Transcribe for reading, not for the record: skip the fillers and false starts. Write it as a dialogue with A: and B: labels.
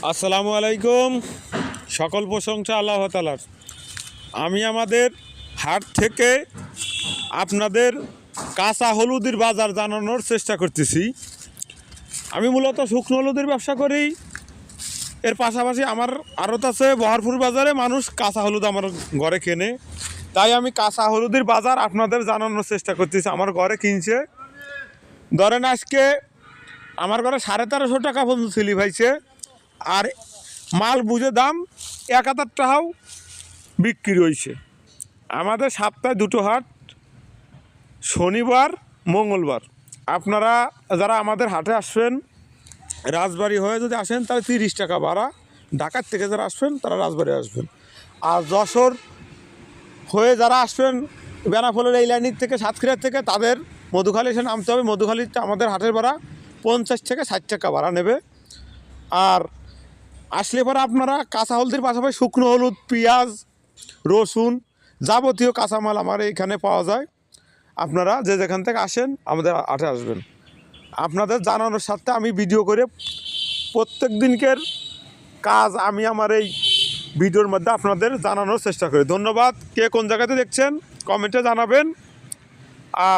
A: আসসালামু আলাইকুম। সকল প্রশংসা আল্লাহ তাআলার। আমি আমাদের হাট থেকে আপনাদের কাঁচা হলুদের বাজার জানানোর চেষ্টা করতেছি। আমি মূলত শুকনো হলুদের ব্যবসা করি। এর পাশাপাশি আমার আড়ত আছে বহরপুর বাজারে, মানুষ কাঁচা হলুদ আমার ঘরে কেনে, তাই আমি কাঁচা হলুদের বাজার আপনাদের জানানোর চেষ্টা করতেছি। আমার ঘরে কিনছে, ধরেন আজকে আমার ঘরে 1350 টাকা পর্যন্ত সিলি ভাইছে, আর মাল বুঝে দাম 1000 টাকাও বিক্রি হয়েছে। আমাদের সপ্তাহে দুটো হাট, শনিবার মঙ্গলবার। আপনারা যারা আমাদের হাটে আসবেন, রাজবাড়ি হয়ে যদি আসেন তাহলে 30 টাকা ভাড়া, ঢাকার থেকে যারা আসবেন তারা রাজবাড়ি আসবেন। আর যশোর হয়ে যারা আসবেন বেনাফলের এই লাইনের থেকে, সাতক্ষীরার থেকে, তাদের মধুখালী এসে নামতে হবে। মধুখালীতে আমাদের হাটের ভাড়া 50 থেকে 60 টাকা ভাড়া নেবে। আর আসলে পরে আপনারা কাঁচা হলুদের পাশাপাশি শুকনো হলুদ, পেঁয়াজ, রসুন, যাবতীয় কাঁচামাল আমার এইখানে পাওয়া যায়। আপনারা যে যেখান থেকে আসেন আমাদের হাটে আসবেন। আপনাদের জানানোর সাথে আমি ভিডিও করে প্রত্যেক দিনকের কাজ আমি আমার এই ভিডিওর মধ্যে আপনাদের জানানোর চেষ্টা করি। ধন্যবাদ। কে কোন জায়গাতে দেখছেন কমেন্টে জানাবেন।